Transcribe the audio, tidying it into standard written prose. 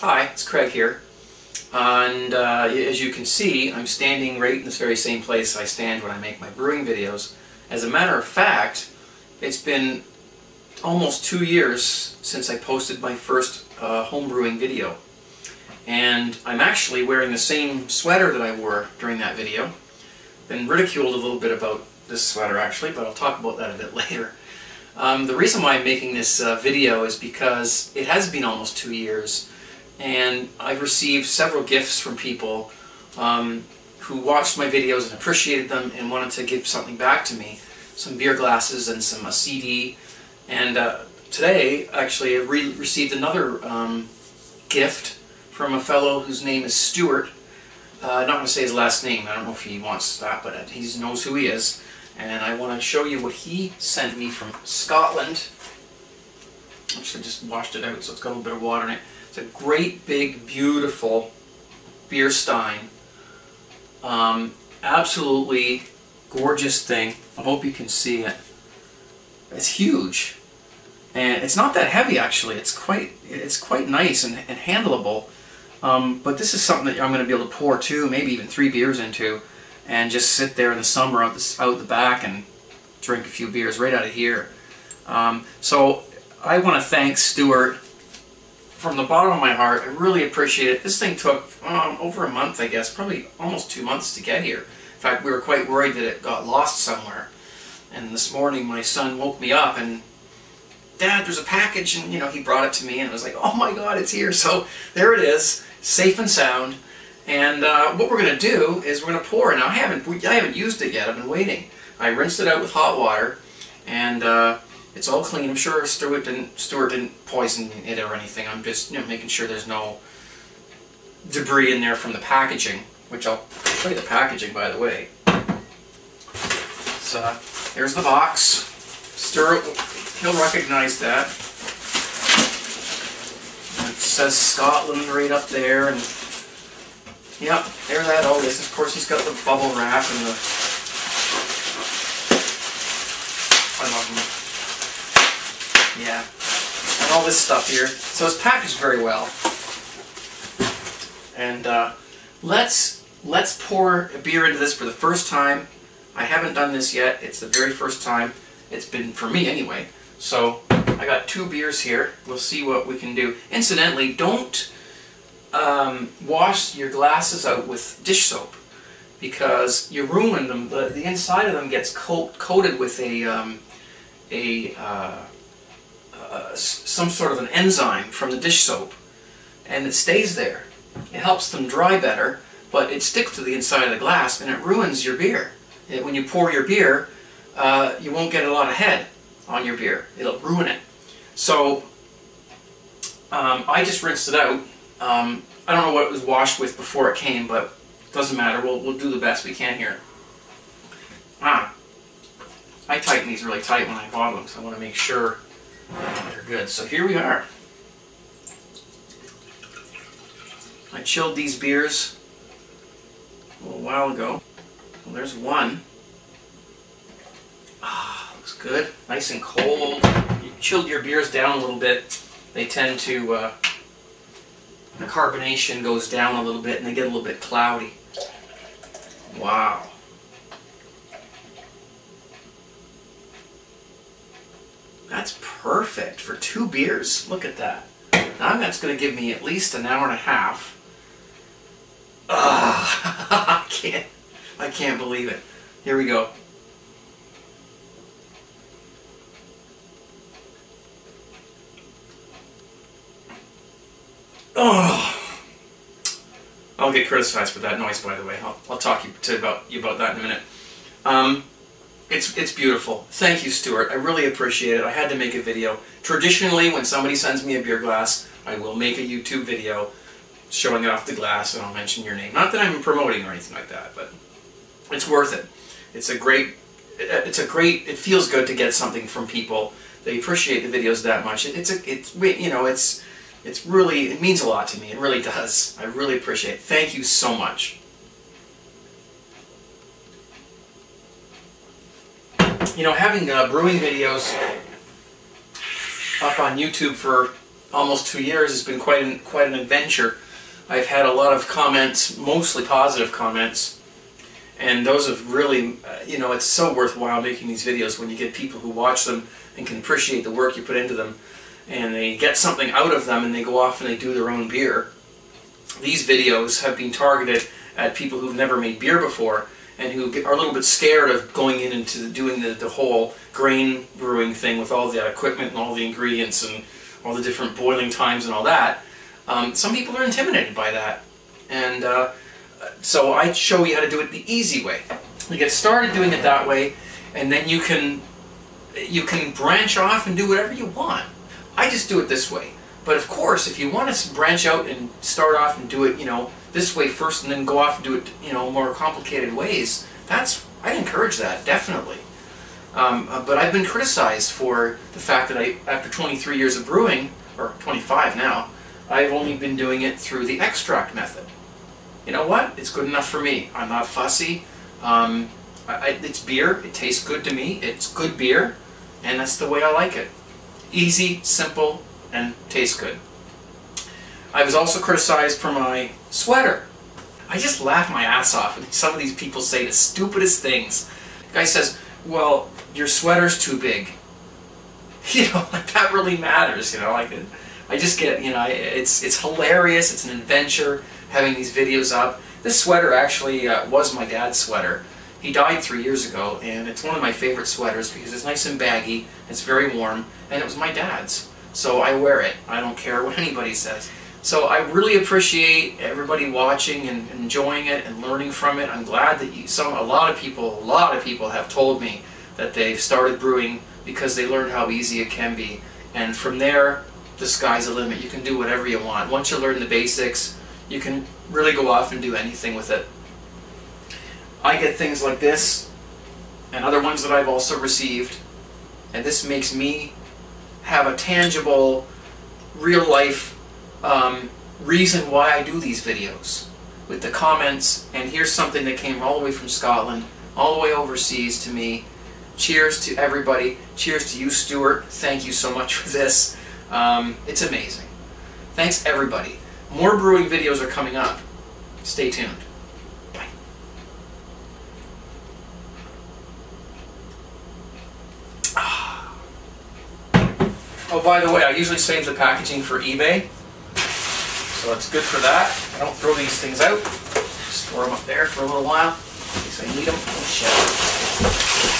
Hi, it's Craig here, and as you can see, I'm standing right in this very same place I stand when I make my brewing videos. As a matter of fact, it's been almost 2 years since I posted my first home brewing video, and I'm actually wearing the same sweater that I wore during that video. Been ridiculed a little bit about this sweater actually, but I'll talk about that a bit later. The reason why I'm making this video is because it has been almost 2 years, and I've received several gifts from people who watched my videos and appreciated them and wanted to give something back to me. Some beer glasses and a CD. And today, actually, I received another gift from a fellow whose name is Stuart. I'm not going to say his last name. I don't know if he wants that, but he knows who he is. And I want to show you what he sent me from Scotland. Actually, just washed it out, so it's got a little bit of water in it. It's a great, big, beautiful beer stein. Absolutely gorgeous thing. I hope you can see it. It's huge, and it's not that heavy actually. It's quite nice and handleable. But this is something that I'm going to be able to pour 2, maybe even 3 beers into, and just sit there in the summer out the back and drink a few beers right out of here. So I want to thank Stuart from the bottom of my heart. I really appreciate it. This thing took over a month, I guess, probably almost 2 months to get here. In fact, we were quite worried that it got lost somewhere. And this morning my son woke me up and, "Dad, there's a package," and he brought it to me, and I was like, "Oh my God, it's here!" So there it is, safe and sound. And what we're going to do is we're going to pour. Now I haven't used it yet. I've been waiting. I rinsed it out with hot water, and it's all clean. I'm sure Stuart didn't poison it or anything. I'm just making sure there's no debris in there from the packaging, which I'll show you the packaging, by the way. So there's the box. Stuart, he'll recognize that. It says Scotland right up there, and yep, there that all is. Of course, he's got the bubble wrap and the. I love them. Yeah, and all this stuff here. So it's packaged very well. And let's pour a beer into this for the first time. I haven't done this yet. It's the very first time. It's been for me anyway. So I got 2 beers here. We'll see what we can do. Incidentally, don't wash your glasses out with dish soap, because you ruin them. The inside of them gets coated with some sort of an enzyme from the dish soap, and it stays there. It helps them dry better, but it sticks to the inside of the glass and it ruins your beer. When you pour your beer, you won't get a lot of head on your beer. It'll ruin it. So I just rinsed it out. I don't know what it was washed with before it came, but it doesn't matter. We'll do the best we can here. I tighten these really tight when I bottle them, so I want to make sure they're good. So here we are. I chilled these beers a little while ago. Well, there's one. Looks good. Nice and cold. You chilled your beers down a little bit. They tend to, the carbonation goes down a little bit and they get a little bit cloudy. Wow. That's perfect for 2 beers. Look at that. Now that's going to give me at least an hour and a half. I can't believe it. Here we go. Oh, I'll get criticized for that noise, by the way. I'll talk to you about that in a minute. It's beautiful. Thank you, Stuart. I really appreciate it. I had to make a video. Traditionally, when somebody sends me a beer glass, I will make a YouTube video showing it off the glass, and I'll mention your name. Not that I'm promoting or anything like that, but it's worth it. It feels good to get something from people. They appreciate the videos that much. It means a lot to me. It really does. I really appreciate it. Thank you so much. Having brewing videos up on YouTube for almost 2 years has been quite an adventure. I've had a lot of comments, mostly positive comments, and those have really, you know, it's so worthwhile making these videos when you get people who watch them and can appreciate the work you put into them, and they get something out of them and they go off and they do their own beer. These videos have been targeted at people who've never made beer before and who are a little bit scared of going into doing the whole grain brewing thing with all the equipment and all the ingredients and all the different boiling times and all that. Some people are intimidated by that, and so I show you how to do it the easy way. You get started doing it that way, and then you can branch off and do whatever you want. I just do it this way. But of course, if you want to branch out and start off and do it, you know, this way first, and then go off and do it, you know, more complicated ways, I encourage that, definitely. But I've been criticized for the fact that after 23 years of brewing, or 25 now, I've only been doing it through the extract method. You know what? It's good enough for me. I'm not fussy. It's beer. It tastes good to me. It's good beer, and that's the way I like it. Easy, simple, and tastes good. I was also criticized for my sweater. I just laugh my ass off when some of these people say the stupidest things. The guy says, well, your sweater's too big. You know, like that really matters, you know, like I just get, you know, it's hilarious, it's an adventure having these videos up. This sweater actually was my dad's sweater. He died 3 years ago, and it's one of my favorite sweaters because it's nice and baggy, it's very warm, and it was my dad's. So I wear it. I don't care what anybody says. So I really appreciate everybody watching and enjoying it and learning from it. I'm glad that a lot of people have told me that they've started brewing because they learned how easy it can be. And from there, the sky's the limit. You can do whatever you want. Once you learn the basics, you can really go off and do anything with it. I get things like this and other ones that I've also received, and this makes me have a tangible, real-life reason why I do these videos with the comments. And here's something that came all the way from Scotland, all the way overseas to me. Cheers to everybody. Cheers to you, Stuart. Thank you so much for this. It's amazing. Thanks, everybody. More brewing videos are coming up. Stay tuned. Bye. Oh, by the way, I usually save the packaging for eBay, so it's good for that. I don't throw these things out. Store them up there for a little while in case I need them. Oh, shit.